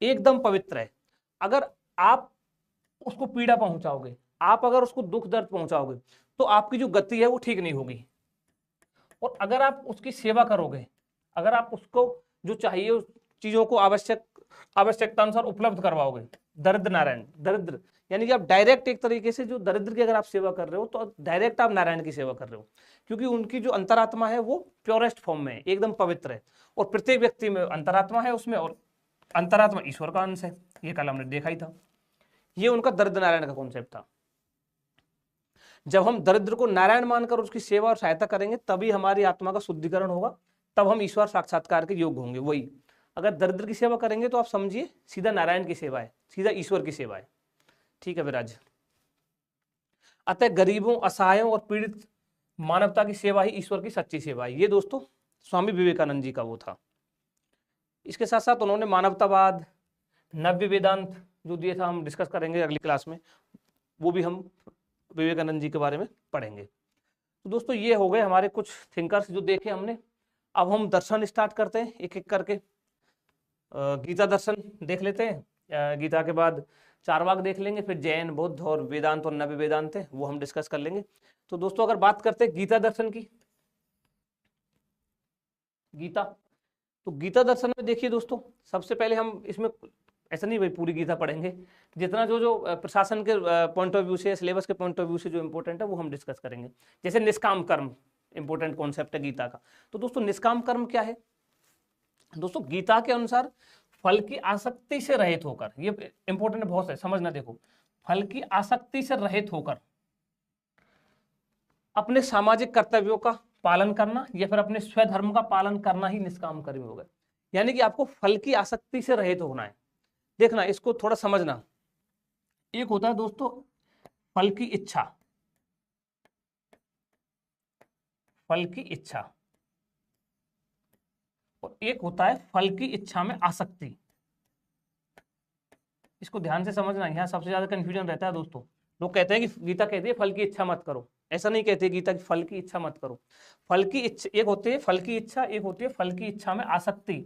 एकदम पवित्र है। अगर आप उसको पीड़ा पहुंचाओगे, आप अगर उसको दुख दर्द पहुंचाओगे, तो आपकी जो गति है वो ठीक नहीं होगी। और अगर आप उसकी सेवा करोगे, अगर आप उसको जो चाहिए उस चीजों को आवश्यकता अनुसार उपलब्ध करवाओगे, दरिद्र नारायण, दरिद्र यानी कि आप डायरेक्ट एक तरीके से जो दरिद्र की अगर आप सेवा कर रहे हो, तो डायरेक्ट आप नारायण की सेवा कर रहे हो, क्योंकि उनकी जो अंतरात्मा है वो प्योरेस्ट फॉर्म में है, एकदम पवित्र है, और प्रत्येक व्यक्ति में अंतरात्मा है उसमें, और अंतरात्मा ईश्वर का अंश है, ये कल हमने देखा ही था। ये उनका दरिद्र नारायण का कॉन्सेप्ट था। जब हम दरिद्र को नारायण मानकर उसकी सेवा और सहायता करेंगे तभी हमारी आत्मा का शुद्धिकरण होगा, तब हम ईश्वर साक्षात्कार के योग्य होंगे। वही अगर दरिद्र की सेवा करेंगे तो आप समझिए सीधा नारायण की सेवा है, सीधा ईश्वर की सेवा है। ठीक है विराज। अतः गरीबों, असहायों और पीड़ित मानवता की सेवा ही ईश्वर की सच्ची सेवा है। ये दोस्तों स्वामी विवेकानंद जी का वो था। इसके साथ साथ उन्होंने मानवतावाद, नव्य वेदांत जो दिए था, हम डिस्कस करेंगे अगली क्लास में, वो भी हम विवेकानंद जी के बारे में पढ़ेंगे। तो दोस्तों ये हो गए हमारे कुछ थिंकर्स जो देखे हमने। अब हम दर्शन स्टार्ट करते हैं एक एक करके। गीता दर्शन देख लेते हैं, गीता के बाद चारवाक देख लेंगे, फिर जैन, बौद्ध और वेदांत और नव्य वेदांत है वो हम डिस्कस कर लेंगे। तो दोस्तों अगर बात करते हैं गीता दर्शन की, गीता, तो गीता दर्शन में देखिए दोस्तों, सबसे पहले हम इसमें ऐसा नहीं भाई पूरी गीता पढ़ेंगे, जितना जो प्रशासन के पॉइंट ऑफ व्यू से, सिलेबस के पॉइंट ऑफ व्यू से जो इंपॉर्टेंट है वो हम डिस्कस करेंगे। जैसे निष्काम कर्म इंपॉर्टेंट कॉन्सेप्ट है गीता का। तो दोस्तों निष्काम कर्म क्या है? दोस्तों गीता के अनुसार फल की आसक्ति से रहित होकर, ये इंपॉर्टेंट बहुत है, समझना। देखो, फल की आसक्ति से रहित होकर अपने सामाजिक कर्तव्यों का पालन करना या फिर अपने स्वधर्म का पालन करना ही निष्काम कर्म होगा। यानी कि आपको फल की आसक्ति से रहित होना है। देखना, इसको थोड़ा समझना। एक होता है दोस्तों फल की इच्छा, फल की इच्छा, और एक होता है फल की इच्छा में आसक्ति। इसको ध्यान से समझना, यहाँ सबसे ज्यादा कंफ्यूजन रहता है दोस्तों। लोग कहते हैं कि गीता कहती है फल की इच्छा मत करो, ऐसा नहीं कहती गीता कि फल की इच्छा मत करो। फल की इच्छा एक होती है फल की इच्छा, एक होती है फल की इच्छा में आसक्ति।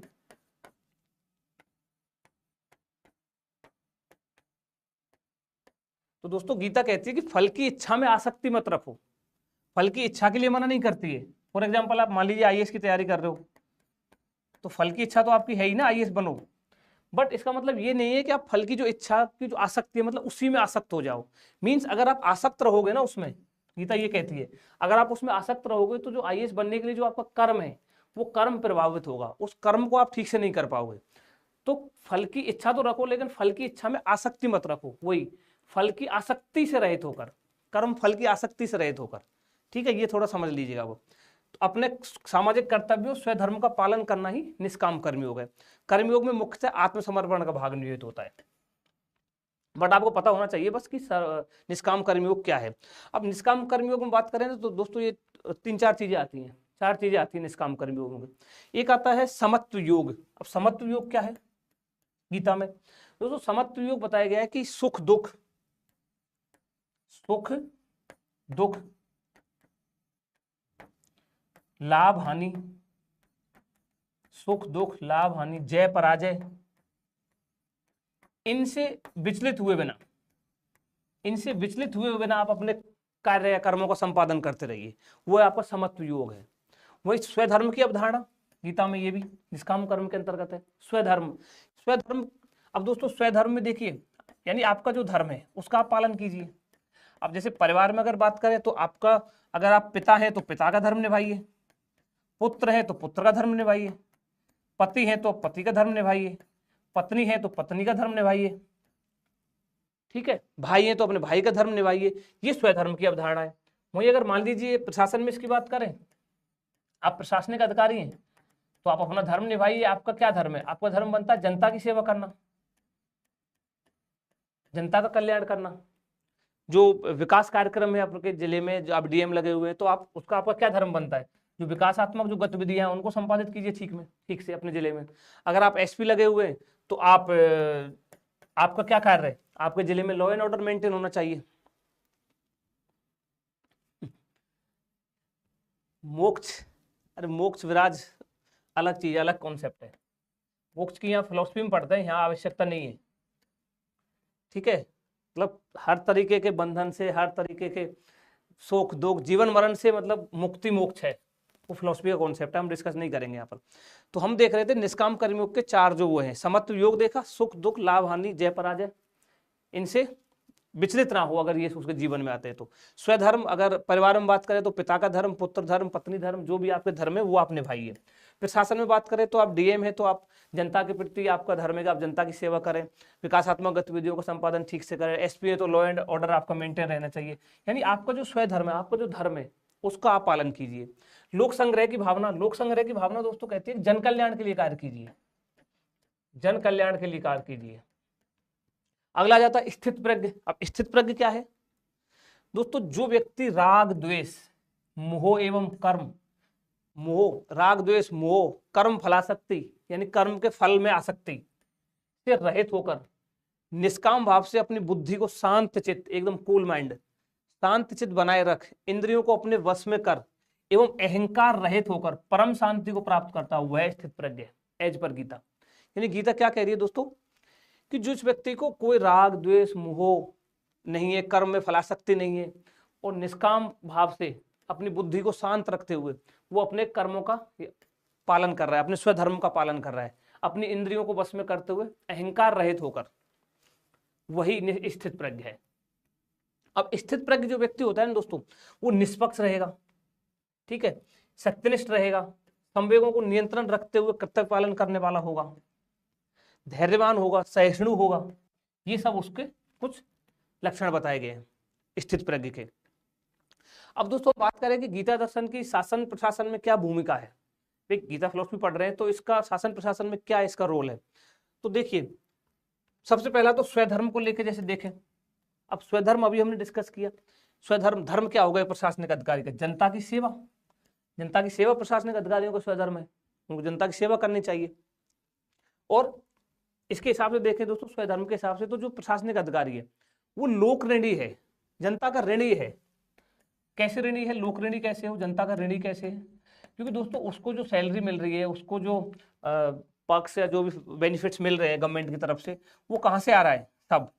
तो दोस्तों गीता कहती है कि फल की इच्छा में आसक्ति मत रखो। फल की इच्छा के लिए मना नहीं करती है। फॉर एग्जाम्पल आप मान लीजिए आईएएस की तैयारी कर रहे हो, तो फल की इच्छा तो आपकी है ही ना, आईएएस बनो। बट इसका मतलब ये नहीं है कि आप फल की जो इच्छा की जो आसक्ति है मतलब उसी में आसक्त हो जाओ। मीन्स अगर आप आसक्त रहोगे ना उसमें, गीता ये कहती है अगर आप उसमें आसक्त रहोगे तो जो आईएएस बनने के लिए जो आपका कर्म है वो कर्म प्रभावित होगा, उस कर्म को आप ठीक से नहीं कर पाओगे। तो फल की इच्छा तो रखो, लेकिन फल की इच्छा में आसक्ति मत रखो। वही फल की आसक्ति से रहित होकर, कर्म फल की आसक्ति से रहित होकर। ठीक है, ये थोड़ा समझ लीजिएगा। वो तो अपने सामाजिक कर्तव्यों, स्वधर्म का पालन करना ही निष्काम कर्मयोग है। कर्मयोग में मुख्यतः आत्मसमर्पण का भाग निहित होता है। बट आपको पता होना चाहिए बस कि निष्काम कर्मयोग क्या है। अब निष्काम कर्मयोग में बात करें तो दोस्तों ये 3-4 चीजें आती हैं, 4 चीजें आती हैं निष्काम कर्मयोग में। एक आता है समत्व योग। अब समत्व योग क्या है गीता में? दोस्तों समत्व योग बताया गया है कि सुख दुख, लाभ हानि, सुख दुख, लाभ हानि, जय पराजय, इनसे विचलित हुए बिना आप अपने कार्य या कर्मों का संपादन करते रहिए। वो आपका समत्व योग है। वही स्वधर्म की अवधारणा गीता में, ये भी निष्काम कर्म के अंतर्गत है। स्वधर्म, अब दोस्तों स्वधर्म में देखिए, यानी आपका जो धर्म है उसका आप पालन कीजिए। अब जैसे परिवार में अगर बात करें तो आपका, अगर आप पिता हैं तो पिता का धर्म निभाइए, पुत्र है तो पुत्र का धर्म निभाइए, पति है तो पति का धर्म निभाइए, पत्नी है तो पत्नी का धर्म निभाइए। ठीक है, भाई है तो अपने भाई का धर्म निभाइए। ये स्वधर्म की अवधारणा है। वही अगर मान लीजिए प्रशासन में इसकी बात करें, आप प्रशासनिक अधिकारी हैं तो आप अपना धर्म निभाइए। आपका क्या धर्म है? आपका धर्म बनता है जनता की सेवा करना, जनता का कल्याण करना। जो विकास कार्यक्रम है आपके जिले में, जो आप डीएम लगे हुए हैं तो आप उसका आपका क्या धर्म बनता है? जो विकासात्मक जो गतिविधियां हैं उनको संपादित कीजिए ठीक से अपने जिले में। अगर आप एसपी लगे हुए हैं तो आपका क्या कार्य है? आपके जिले में लॉ एंड ऑर्डर मेंटेन होना चाहिए। मोक्ष, अरे मोक्ष विराज अलग चीज, अलग कॉन्सेप्ट है। मोक्ष की यहाँ फिलोसफी में पढ़ते हैं, यहाँ आवश्यकता नहीं है। ठीक है, मतलब हर तरीके के बंधन से, हर तरीके के सुख दुख, जीवन मरण से मतलब मुक्ति मोक्ष है, वो फिलोसफी का कॉन्सेप्ट है, हम डिस्कस नहीं करेंगे यहाँ पर। तो हम देख रहे थे निष्काम कर्मयोग के 4 जो वो हैं। समत्व योग देखा, सुख दुख, लाभ हानि, जय पराजय, इनसे विचलित ना हो अगर ये उसके जीवन में आते हैं तो। स्वधर्म, अगर परिवार में बात करें तो पिता का धर्म, पुत्र धर्म, पत्नी धर्म, जो भी आपके धर्म है वो आप निभाइए। प्रशासन में बात करें तो आप डीएम है तो आप जनता के प्रति आपका धर्म है कि आप जनता की सेवा करें, विकासात्मक गतिविधियों का संपादन ठीक से करें। एसपी है तो लॉ एंड ऑर्डर आपका मेंटेन रहना चाहिए, यानी आपका जो स्वधर्म है, आपका जो धर्म है उसका आप पालन कीजिए। लोक संग्रह की भावना, लोक संग्रह की भावना दोस्तों कहती है जन कल्याण के लिए कार्य कीजिए, जन कल्याण के लिए कार्य कीजिए। अगला आ जाता है स्थित प्रज्ञ। अब स्थित प्रज्ञ क्या है दोस्तों? जो व्यक्ति राग द्वेष मोह एवं कर्म, मोह राग द्वेष मोह कर्म फलासक्ति यानी कर्म के फल में आसक्ति से रहित होकर निष्काम भाव से अपनी बुद्धि को शांत चित्त, एकदम कूल माइंड, शांत चित्त बनाए रख, इंद्रियों को अपने वश में कर एवं अहंकार रहित होकर परम शांति को प्राप्त करता है, वह स्थित प्रज्ञ है, एज पर गीता। यानी गीता क्या कह रही है दोस्तों कि जिस व्यक्ति को कोई राग द्वेष मोह नहीं है, कर्म में फलासक्ति नहीं है और निष्काम भाव से अपनी बुद्धि को शांत रखते हुए वो अपने कर्मों का पालन कर रहा है, अपने स्वधर्म का पालन कर रहा है, अपनी इंद्रियों को वश में करते हुए अहंकार रहित होकर, वही स्थित प्रज्ञ है। अब स्थित प्रज्ञ जो व्यक्ति होता है ना दोस्तों, वो निष्पक्ष रहेगा, ठीक है, सत्यनिष्ठ रहेगा, संवेगों को नियंत्रण रखते हुए कर्तव्य पालन करने वाला होगा, धैर्यवान होगा, सहिष्णु होगा। ये सब उसके कुछ लक्षण बताए गए हैं स्थित प्रज्ञ के। अब दोस्तों बात करें कि गीता दर्शन की शासन प्रशासन में क्या भूमिका है। देखिए गीता फिलोसफी पढ़ रहे हैं तो इसका शासन प्रशासन में क्या इसका रोल है। तो देखिए सबसे पहला तो स्वधर्म को लेकर जैसे देखें, अब स्वधर्म अभी हमने डिस्कस किया, स्वधर्म धर्म क्या होगा प्रशासनिक अधिकारी का? जनता की सेवा, जनता की सेवा प्रशासनिक अधिकारियों का स्वधर्म है, उनको जनता की सेवा करनी चाहिए। और इसके हिसाब से देखें दोस्तों स्वधर्म के हिसाब से तो जो प्रशासनिक अधिकारी है वो लोक ऋणी है, जनता का ऋणी है। कैसे ऋणी है? लोक ऋणी कैसे हो, जनता का ऋणी कैसे है? क्योंकि दोस्तों उसको जो सैलरी मिल रही है, उसको जो पक्ष या जो भी बेनिफिट्स मिल रहे हैं गवर्नमेंट की तरफ से, वो कहाँ से आ रहा है? सब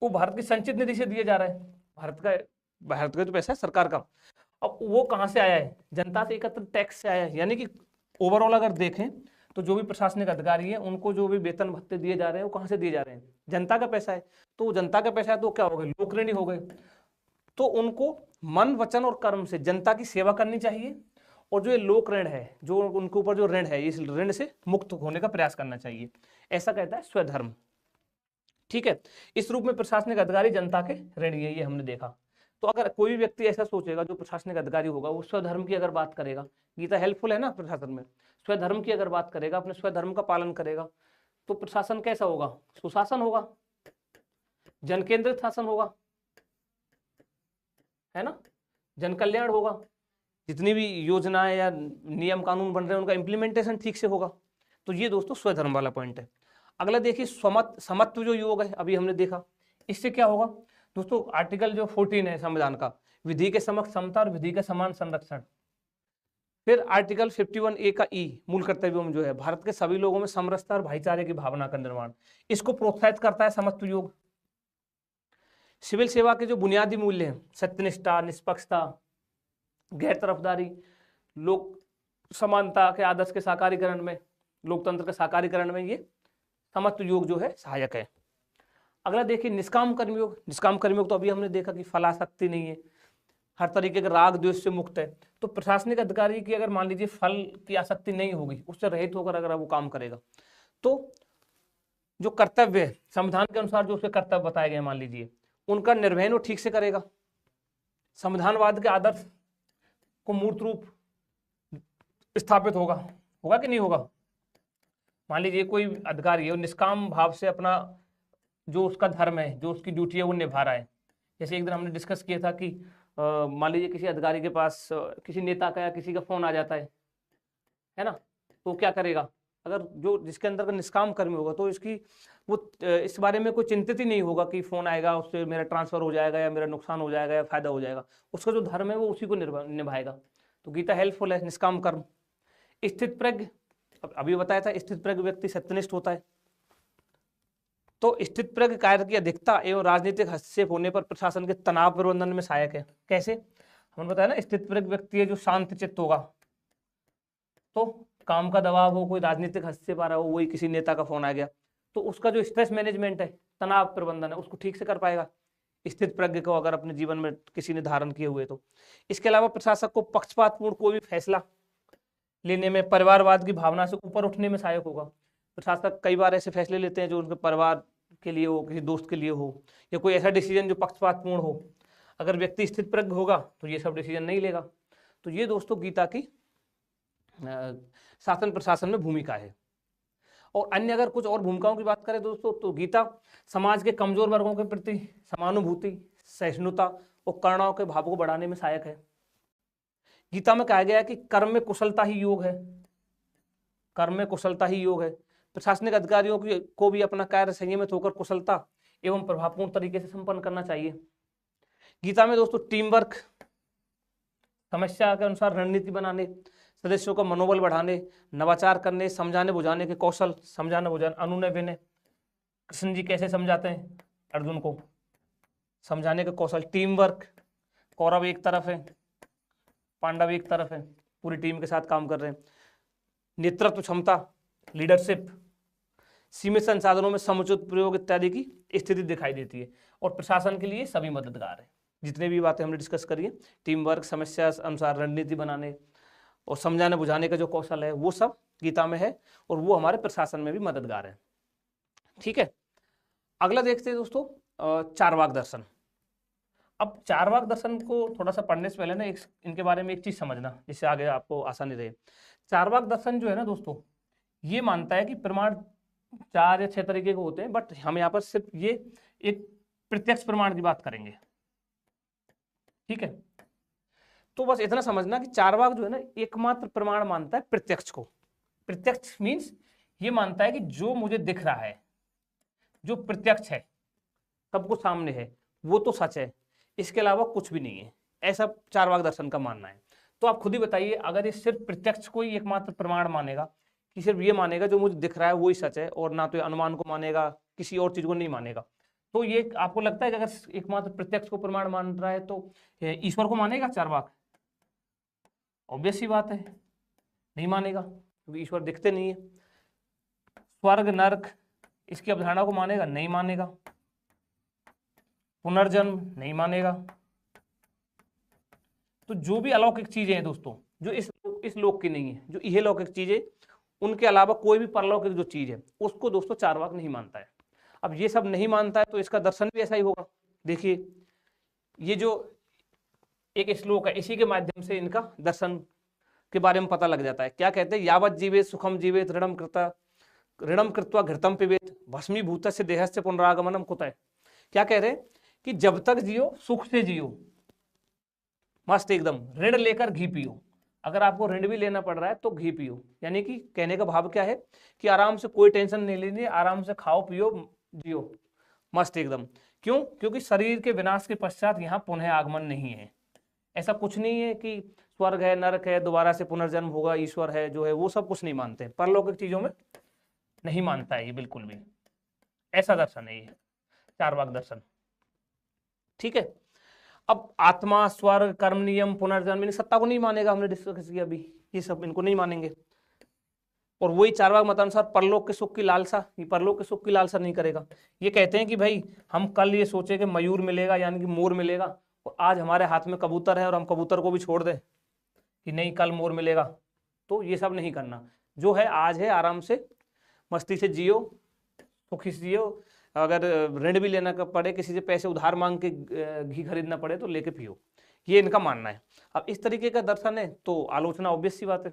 वो भारत की संचित निधि से दिया जा रहा है, भारत का जो पैसा है सरकार का। अब वो कहाँ से आया है? जनता से एकत्रित टैक्स से आया है। यानी कि ओवरऑल अगर देखें तो जो भी प्रशासनिक अधिकारी है उनको जो भी वेतन भत्ते दिए जा रहे हैं वो कहाँ से दिए जा रहे हैं? जनता का पैसा है। तो जनता का पैसा है तो क्या हो गए? लोक ऋणी हो गए। तो उनको मन वचन और कर्म से जनता की सेवा करनी चाहिए और जो ये लोक ऋण है, जो उनके ऊपर जो ऋण है, इस ऋण से मुक्त होने का प्रयास करना चाहिए, ऐसा कहता है स्वधर्म। ठीक है, इस रूप में प्रशासनिक अधिकारी जनता के ऋणी है, ये हमने देखा। तो अगर कोई भी व्यक्ति ऐसा सोचेगा जो प्रशासनिक अधिकारी होगा, वो स्वधर्म की अगर बात करेगा, गीता हेल्पफुल है ना प्रशासन में, स्वधर्म की अगर बात करेगा, अपने स्वधर्म का पालन करेगा, तो प्रशासन कैसा होगा? सुशासन होगा, जन केंद्रित शासन होगा, है ना, जन कल्याण होगा, जितनी भी योजनाएं या नियम कानून बन रहे हैं उनका इंप्लीमेंटेशन ठीक से होगा। तो ये दोस्तों स्वधर्म वाला पॉइंट है। अगला देखिए समत्व जो योग है, अभी हमने देखा, इससे क्या होगा दोस्तों? आर्टिकल जो 14 है संविधान का, विधि के समक्ष समता और विधि का समान संरक्षण। फिर आर्टिकल 51A का ई, मूल कर्तव्यों में जो है भारत के सभी लोगों में समरसता और भाईचारे की भावना का निर्माण, इसको प्रोत्साहित करता है समत्व योग। सिविल सेवा के जो बुनियादी मूल्य हैं, सत्यनिष्ठा, निष्पक्षता, गैर तरफदारी, लोक समानता के आदर्श के साकारीकरण में, लोकतंत्र के साकारीकरण में ये समत्व योग जो है सहायक है। अगला देखिए निष्काम कर्मयोग। निष्काम कर्मयोग तो अभी हमने देखा कि फलासक्ति नहीं है, हर तरीके के राग द्वेष से मुक्त है। तो प्रशासनिक अधिकारी की अगर मान लीजिए फल की आसक्ति नहीं होगी, उससे रहित होकर अगर वो काम करेगा, तो जो कर्तव्य है संविधान के अनुसार जो उसके कर्तव्य बताए गए मान लीजिए, उनका निर्वहन वो ठीक से करेगा, संविधानवाद के आदर्श को मूर्त रूप स्थापित होगा, होगा कि नहीं होगा? मान लीजिए कोई अधिकारी है, वो निष्काम भाव से अपना जो उसका धर्म है, जो उसकी ड्यूटी है वो निभा रहा है। जैसे एक दिन हमने डिस्कस किया था कि मान लीजिए किसी अधिकारी के पास किसी नेता का या किसी का फोन आ जाता है ना, तो क्या करेगा? अगर जो जिसके अंदर का निष्काम कर्मी होगा तो इसकी वो इस बारे में कोई चिंतित ही नहीं होगा कि फोन आएगा उससे मेरा ट्रांसफर हो जाएगा या मेरा नुकसान हो जाएगा या फायदा हो जाएगा। उसका जो धर्म है वो उसी को निभाएगा। तो गीता हेल्पफुल है। निष्काम कर्म। स्थित प्रज्ञ, अभी बताया था, स्थित प्रज्ञ व्यक्ति सत्यनिष्ठ होता है। तो स्थित प्रज्ञ कार्य की अधिकता एवं राजनीतिक हस्तक्षेप होने पर प्रशासन के तनाव प्रबंधन में सहायक है। कैसे? हमने बताया ना, स्थित प्रज्ञ व्यक्ति है जो शांत चित्त होगा, तो काम का दबाव हो, कोई राजनीतिक हस्तक्षेप आ रहा हो, वही किसी नेता का फोन आ गया, तो उसका जो स्ट्रेस मैनेजमेंट है, तनाव प्रबंधन है, उसको ठीक से कर पाएगा स्थित प्रज्ञ को अगर अपने जीवन में किसी ने धारण किए हुए तो। इसके अलावा प्रशासक को पक्षपातपूर्ण कोई भी फैसला लेने में, परिवारवाद की भावना से ऊपर उठने में सहायक होगा। प्रशासक कई बार ऐसे फैसले लेते हैं जो उनके परिवार के लिए हो, किसी दोस्त के लिए हो, या कोई ऐसा डिसीजन जो पक्षपातपूर्ण हो। अगर व्यक्ति स्थित प्रज्ञ होगा तो ये सब डिसीजन नहीं लेगा। तो ये दोस्तों गीता की शासन प्रशासन में भूमिका है। और अन्य अगर कुछ और भूमिकाओं की बात करें दोस्तों, तो गीता समाज के कमजोर वर्गों के प्रति समानुभूति, सहिष्णुता और करुणा के भाव को बढ़ाने में सहायक है। गीता में कहा गया है कि कर्म में कुशलता ही योग है, कर्म में कुशलता ही योग है। प्रशासनिक अधिकारियों को भी अपना कार्य संयमित होकर कुशलता एवं प्रभावपूर्ण तरीके से संपन्न करना चाहिए। गीता में दोस्तों टीम वर्क, समस्या के अनुसार रणनीति बनाने, सदस्यों का मनोबल बढ़ाने, नवाचार करने, समझाने बुझाने के कौशल, समझाने बुझाने, अनुनय विनय, कृष्ण जी कैसे समझाते हैं अर्जुन को, समझाने के कौशल, टीम वर्क, कौरव एक तरफ है, पांडव एक तरफ है, पूरी टीम के साथ काम कर रहे हैं, नेतृत्व क्षमता, लीडरशिप, सीमित संसाधनों में समुचित प्रयोग इत्यादि की स्थिति दिखाई देती है। और प्रशासन के लिए सभी मददगार है। जितने भी बातें हमने डिस्कस करी है, टीम वर्क, समस्या अनुसार रणनीति बनाने और समझाने बुझाने का जो कौशल है वो सब गीता में है, और वो हमारे प्रशासन में भी मददगार है। ठीक है, अगला देखते हैं दोस्तों चारवाक दर्शन। अब चारवाक दर्शन को थोड़ा सा पढ़ने से पहले ना इनके बारे में एक चीज समझना, जिससे आगे आपको आसानी रहे। चारवाक दर्शन जो है ना दोस्तों, ये मानता है कि प्रमाण 4 या 6 तरीके के होते हैं, बट हम यहाँ पर सिर्फ ये एक प्रत्यक्ष प्रमाण की बात करेंगे। ठीक है, तो बस इतना समझना कि चारवाक जो है ना एकमात्र प्रमाण मानता है प्रत्यक्ष को। प्रत्यक्ष मीन्स ये मानता है कि जो मुझे दिख रहा है, जो प्रत्यक्ष है, सबको सामने है, वो तो सच है, इसके अलावा कुछ भी नहीं है। ऐसा चारवाक दर्शन का मानना है। तो आप खुद ही बताइए, अगर ये सिर्फ प्रत्यक्ष को ही एकमात्र प्रमाण मानेगा, कि सिर्फ ये मानेगा जो मुझे दिख रहा है वही सच है, और ना तो अनुमान को मानेगा, किसी और चीज को नहीं मानेगा, तो ये आपको लगता है कि अगर एकमात्र प्रत्यक्ष को प्रमाण मान रहा है तो ईश्वर को मानेगा चारवाक? ऑब्वियस सी बात है, नहीं मानेगा, क्योंकि ईश्वर दिखते नहीं है। स्वर्ग नरक इसकी अवधारणा को मानेगा? नहीं मानेगा। पुनर्जन्म नहीं मानेगा। तो जो भी अलौकिक चीजें हैं दोस्तों, जो इस लोक की नहीं है, जो यह लौकिक चीजें, उनके अलावा कोई भी परलौकिक जो चीज है उसको दोस्तों चारवाक नहीं मानता है। अब ये सब नहीं मानता है तो इसका दर्शन भी ऐसा ही होगा। देखिए, ये जो एक श्लोक है, इसी के माध्यम से इनका दर्शन के बारे में पता लग जाता है। क्या कहते हैं? यावत जीवेत सुखम जीवेत ऋणम कृत्वा घृतम पिबेत भस्मीभूतस्य देहस्य पुनरागमनम कुतः। क्या कह रहे हैं? कि जब तक जियो सुख से जियो, मस्त एकदम, ऋण लेकर घी पियो। अगर आपको ऋण भी लेना पड़ रहा है तो घी पियो। यानी कि कहने का भाव क्या है कि आराम से, कोई टेंशन नहीं लेनी, आराम से खाओ पियो जियो, मस्त एकदम। क्यों? क्योंकि शरीर के विनाश के पश्चात यहाँ पुनः आगमन नहीं है। ऐसा कुछ नहीं है कि स्वर्ग है, नरक है, दोबारा से पुनर्जन्म होगा, ईश्वर है जो है, वो सब कुछ नहीं मानते। परलौकिक चीजों में नहीं मानता है ये बिल्कुल भी। ऐसा दर्शन है ये चारवाक दर्शन। ठीक है, अब आत्मा, स्वर्ग, कर्म नियम, पुनर्जन्म, इन सत्ता को नहीं मानेगा। हमने डिस्कस किया अभी, ये सब इनको नहीं मानेंगे। और वही चारवाक मतानुसार परलोक के सुख की लालसा, ये परलोक के सुख की लालसा नहीं करेगा। ये कहते हैं कि भाई हम कल ये सोचे कि मयूर मिलेगा, यानी कि मोर मिलेगा, और आज हमारे हाथ में कबूतर है और हम कबूतर को भी छोड़ दें कि नहीं कल मोर मिलेगा, तो ये सब नहीं करना। जो है आज है, आराम से मस्ती से जियो, सुखी से जियो। अगर ऋण भी लेना पड़े, किसी से पैसे उधार मांग के घी खरीदना पड़े तो लेके पियो, ये इनका मानना है। अब इस तरीके का दर्शन है तो आलोचना ऑब्वियस सी बात है।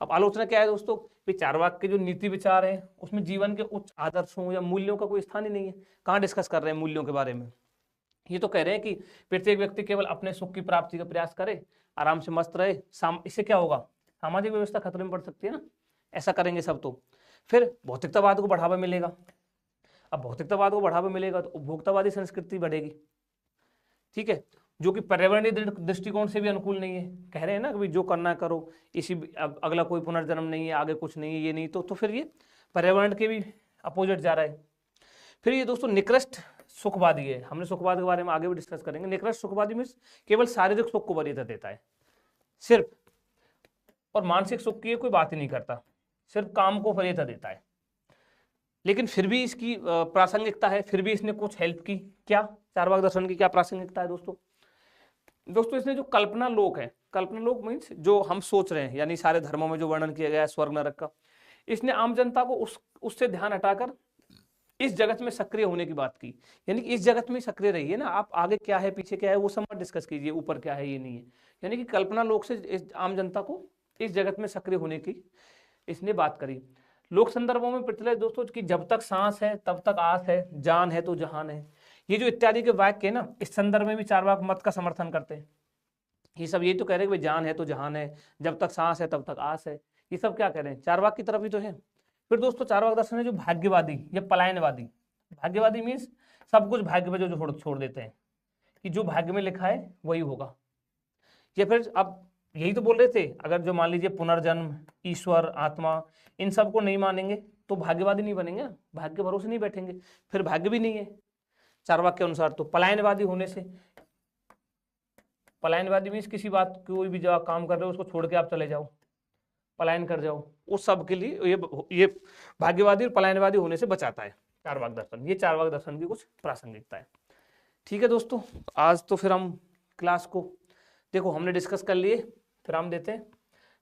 अब आलोचना क्या है दोस्तों? कि चारवाक के जो नीति विचार हैं उसमें जीवन के उच्च आदर्शों या मूल्यों का कोई स्थान ही नहीं है। कहाँ डिस्कस कर रहे हैं मूल्यों के बारे में? ये तो कह रहे हैं कि प्रत्येक व्यक्ति केवल अपने सुख की प्राप्ति का प्रयास करे, आराम से मस्त रहे। इससे क्या होगा? सामाजिक व्यवस्था खतरे में पड़ सकती है ना, ऐसा करेंगे सब तो। फिर भौतिकतावाद को बढ़ावा मिलेगा। अब भौतिकतावाद को बढ़ावा मिलेगा तो उपभोक्तावादी संस्कृति बढ़ेगी। ठीक है, जो कि पर्यावरणीय दृष्टिकोण से भी अनुकूल नहीं है। कह रहे हैं ना कि जो करना करो, इसी अगला कोई पुनर्जन्म नहीं है, आगे कुछ नहीं है, ये नहीं, तो फिर ये पर्यावरण के भी अपोजिट जा रहा है। फिर ये दोस्तों निकृष्ट सुखवादी है। हमने सुखवाद के बारे में आगे भी डिस्कस करेंगे। निकृष्ट सुखवादी में केवल शारीरिक सुख को वरीयता देता है सिर्फ, और मानसिक सुख की कोई बात ही नहीं करता, सिर्फ काम को वरीयता देता है। लेकिन फिर भी इसकी प्रासंगिकता है, फिर भी इसने कुछ हेल्प की। क्या चारवाक दर्शन की क्या प्रासंगिकता है दोस्तों? दोस्तों इसने जो कल्पना लोक है, कल्पना लोक मीन्स जो हम सोच रहे हैं, यानी सारे धर्मों में जो वर्णन किया गया है स्वर्ग नरक का, इसने आम जनता को उससे ध्यान हटाकर इस जगत में सक्रिय होने की बात की। यानी कि इस जगत में सक्रिय रहिए ना, आप आगे क्या है पीछे क्या है वो सब मत डिस्कस कीजिए, ऊपर क्या है ये नहीं है। यानी कि कल्पना लोक से इस आम जनता को इस जगत में सक्रिय होने की इसने बात करी। लोक संदर्भों में प्रचलित दोस्तों कि जब तक सांस है तब तक आस है, जान है तो जहान है, ये जो इत्यादि के वाक्य है ना, इस संदर्भ में भी चारवाक मत का समर्थन करते हैं। ये सब ये तो कह रहे हैं कि जान है तो जहान है, जब तक सांस है तब तक आस है, ये सब क्या कह रहे हैं, चारवाक की तरफ ही तो है। फिर दोस्तों चारवाक दर्शन है जो भाग्यवादी या पलायनवादी, भाग्यवादी मीन्स सब कुछ भाग्य पे जो छोड़ देते हैं कि जो भाग्य में लिखा है वही होगा। या फिर अब यही तो बोल रहे थे, अगर जो मान लीजिए पुनर्जन्म, ईश्वर, आत्मा, इन सब को नहीं मानेंगे तो भाग्यवादी नहीं बनेंगे, भाग्य भरोसे नहीं बैठेंगे, फिर भाग्य भी नहीं है चारवाक के अनुसार। तो पलायनवादी होने से, पलायनवादी मीन्स किसी बात कोई भी जो आप काम कर रहे हो उसको छोड़ के आप चले जाओ, पलायन कर जाओ, उस सब के लिए ये भाग्यवादी और पलायनवादी होने से बचाता है चारवाक दर्शन। ये चारवाक दर्शन की कुछ प्रासंगिकता है। ठीक है दोस्तों, आज तो फिर हम क्लास को देखो हमने डिस्कस कर लिए, फिर हम देते हैं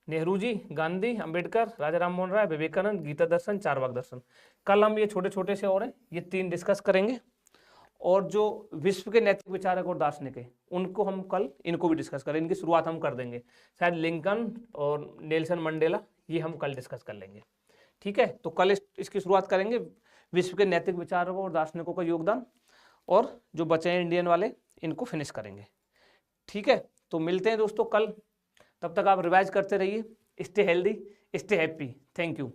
नेहरू जी, गांधी, अंबेडकर, राजा राम मोहन राय, विवेकानंद, गीता दर्शन, चारवाक दर्शन। कल हम ये छोटे छोटे से और हैं ये 3 डिस्कस करेंगे, और जो विश्व के नैतिक विचारक और दार्शनिक है उनको हम कल इनको भी डिस्कस करेंगे, इनकी शुरुआत हम कर देंगे, शायद लिंकन और नेल्सन मंडेला ये हम कल डिस्कस कर लेंगे। ठीक है, तो कल इसकी शुरुआत करेंगे, विश्व के नैतिक विचारकों और दार्शनिकों का योगदान, और जो बचे हैं इंडियन वाले इनको फिनिश करेंगे। ठीक है, तो मिलते हैं दोस्तों कल, तब तक आप रिवाइज करते रहिए। Stay healthy, stay happy, thank you.